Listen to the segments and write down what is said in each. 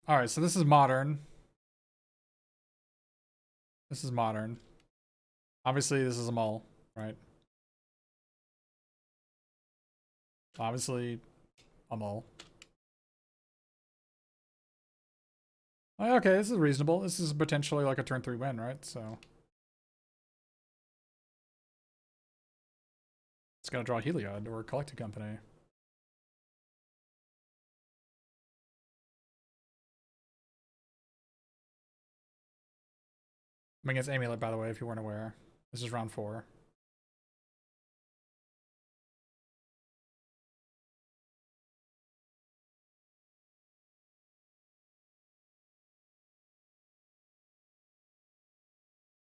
Alright, so this is modern. This is modern. Obviously, this is a mole, right? Obviously, a mole. Okay, this is reasonable. This is potentially like a turn 3 win, right? So it's gonna draw Heliod or Collected Company. I'm against Amulet, by the way, if you weren't aware. This is round 4.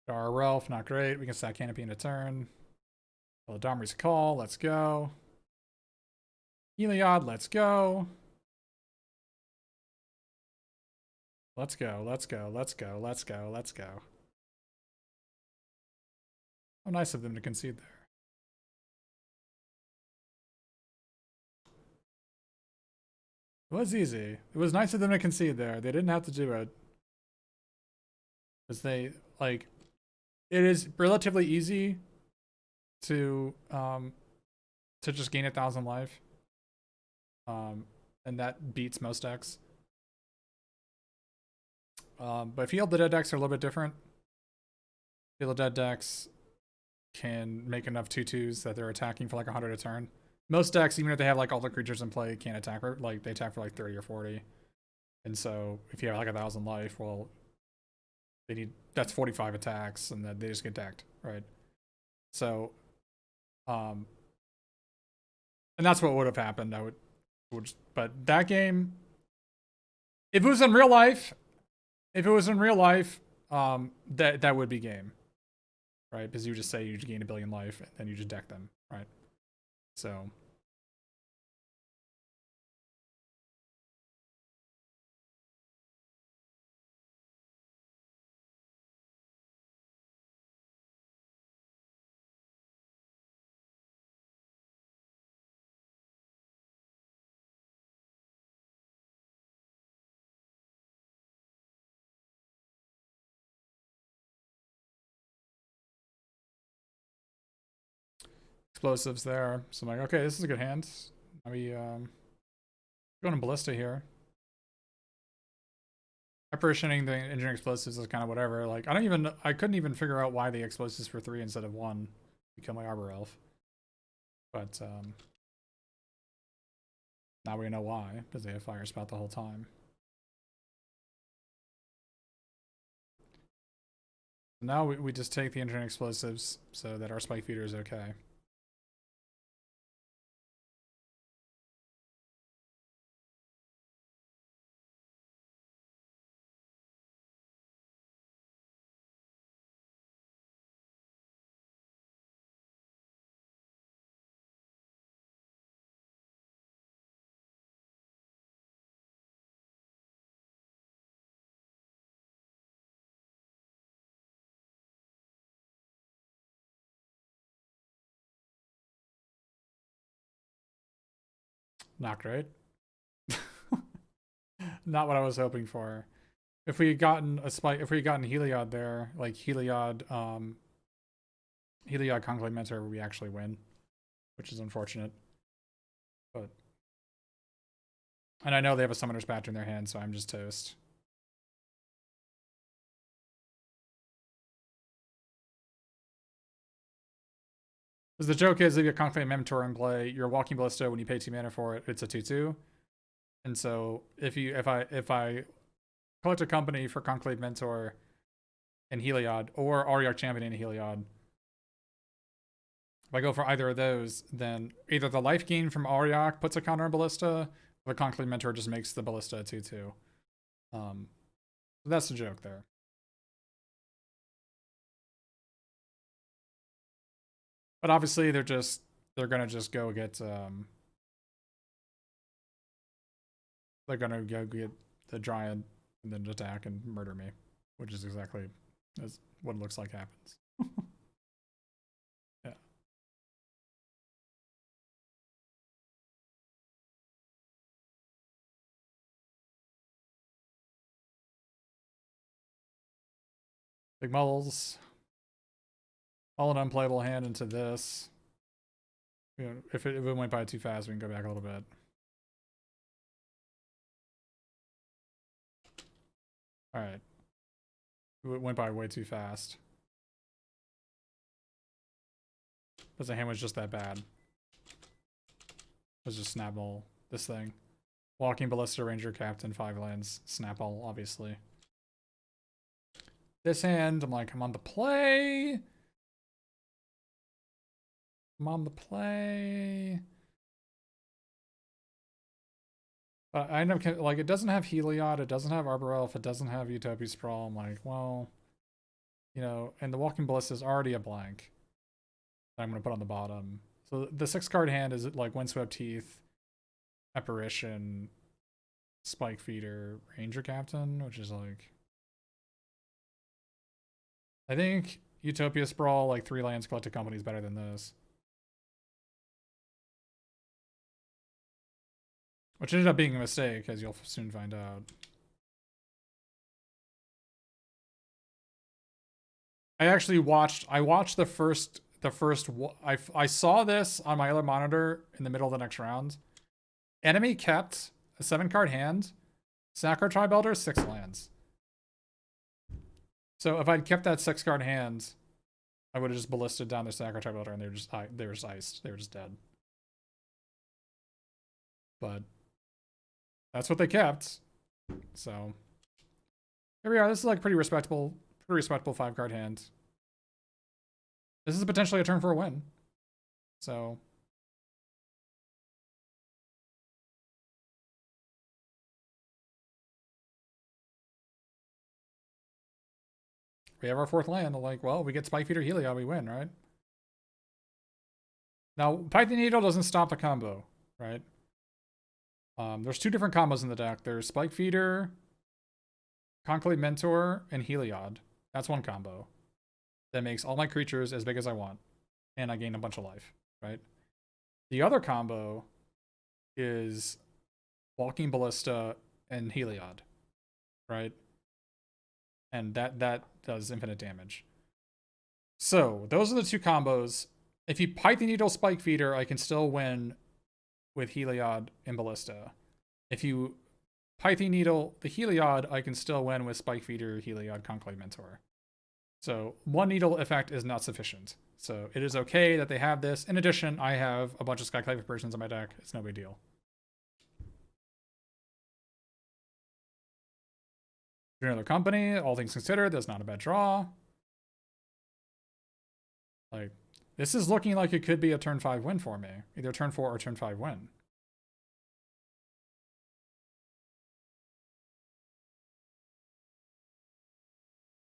Our Ralph, not great. We can stack Canopy in a turn. Well, Domri's Call, let's go. Heliod, let's go. Let's go, let's go, let's go, let's go, let's go. How nice of them to concede there. It was easy. It was nice of them to concede there. They didn't have to do it. Because they, like, it is relatively easy to just gain 1,000 life. And that beats most decks. But Field the Dead decks are a little bit different. Field the Dead decks can make enough 2/2s that they're attacking for like 100 a turn. Most decks, even if they have like all the creatures in play, can't attack for, like, they attack for like 30 or 40. And so if you have like 1,000 life, well, they need, that's 45 attacks, and then they just get decked, right? So, and that's what would have happened. But that game, if it was in real life, that would be game, right? Because you just say you gain 1 billion life, and then you just deck them, right? So. Explosives there. So I'm like, okay, this is a good hand. Are we going to Ballista here? Aparitioning the engineering explosives is kind of whatever. Like, I couldn't even figure out why the explosives for 3 instead of 1 become my Arbor Elf. But now we know why, because they have Fire Spout the whole time. Now we just take the engineering explosives so that our Spike Feeder is okay. Not great. Not what I was hoping for. If we had gotten a Spike, if we had gotten Heliod there, like Heliod Conclave Mentor, we actually win, which is unfortunate. But, and I know they have a Summoner's Patch in their hand, so I'm just toast. Because the joke is, if you have Conclave Mentor in play, you're Walking Ballista. When you pay 2 mana for it, it's a 2/2. And so if I collect a company for Conclave Mentor and Heliod, or Auriok Champion and Heliod, if I go for either of those, then either the life gain from Auriok puts a counter on Ballista, or the Conclave Mentor just makes the Ballista a 2/2. So that's the joke there. But obviously they're gonna just go get they're gonna go get the Dryad and then attack and murder me, which is exactly what it looks like happens. Yeah. Big mulls. All an unplayable hand into this. You know, if it went by too fast, we can go back a little bit. Alright. It went by way too fast. Because the hand was just that bad. Let's just snapball this thing. Walking Ballista, Ranger, Captain, 5 lands. Snapball, obviously. This hand, I'm like, I'm on the play. I'm on the play. But I end up, like, it doesn't have Heliod, it doesn't have Arbor Elf, it doesn't have Utopia Sprawl. I'm like, well, you know, and the Walking Ballista is already a blank that I'm going to put on the bottom. So the 6-card hand is like Windswept Teeth, Apparition, Spike Feeder, Ranger Captain, which is like, I think Utopia Sprawl, like 3 lands collected company is better than this. Which ended up being a mistake, as you'll soon find out. I watched the first, I saw this on my other monitor in the middle of the next round. Enemy kept a 7-card hand, Sacro Tribe Elder, 6 lands. So if I'd kept that 6-card hand, I would have just ballisted down their Sacro Tribe Elder and they were just iced. They were just dead. But that's what they kept. So here we are. This is like pretty respectable 5-card hand. This is potentially a turn for a win. So we have our 4th land. Like, well, we get Spike Feeder Heliod, we win, right? Now, Python Needle doesn't stop the combo, right? There's 2 different combos in the deck. There's Spike Feeder, Conclave Mentor, and Heliod. That's one combo that makes all my creatures as big as I want, and I gain a bunch of life, right? The other combo is Walking Ballista and Heliod, right? And that does infinite damage. So those are the 2 combos. If you Python Needle Spike Feeder, I can still win with Heliod and Ballista. If you Python Needle the Heliod, I can still win with Spike Feeder, Heliod, Conclave Mentor. So 1 needle effect is not sufficient. So it is okay that they have this. In addition, I have a bunch of Skyclave Apparitions in my deck. It's no big deal. Another company, all things considered, that's not a bad draw. Like, this is looking like it could be a turn 5 win for me. Either turn 4 or turn 5 win.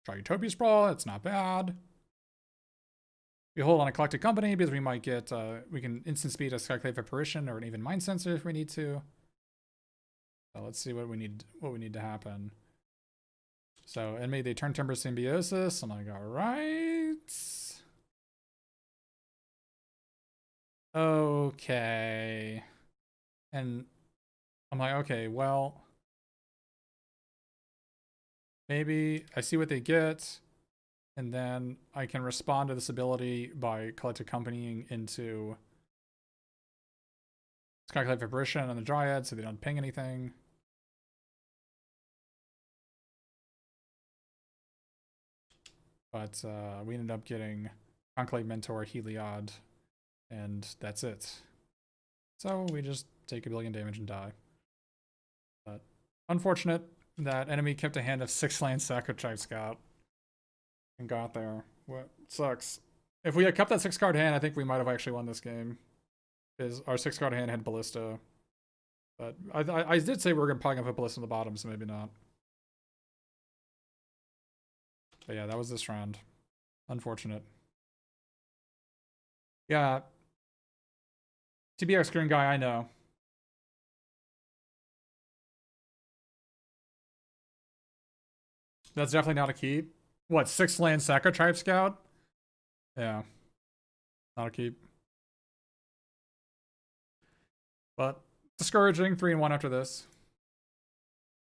Try Utopia Sprawl, it's not bad. We hold on a collected company because we might get, we can instant speed a Skyclave Apparition or an even Mind Sensor if we need to. So let's see what we need to happen. So, and maybe they turn Timber Symbiosis. I'm like, alright. Okay. And I'm like, okay, well, maybe I see what they get, and then I can respond to this ability by collected companying into Skyclave Apparition and the Dryad so they don't ping anything. But we ended up getting Conclave Mentor, Heliod, and that's it. So we just take 1 billion damage and die. But unfortunate that enemy kept a hand of 6 land Sacro Tribe Scout and got there. What sucks. If we had kept that 6-card hand, I think we might have actually won this game. Because our 6-card hand had Ballista. But I did say we were probably going to put Ballista on the bottom, so maybe not. But yeah, that was this round. Unfortunate. Yeah. TBX Green Guy, I know. That's definitely not a keep. What, 6 land Sacro Tribe Scout? Yeah. Not a keep. But discouraging, 3-1 after this.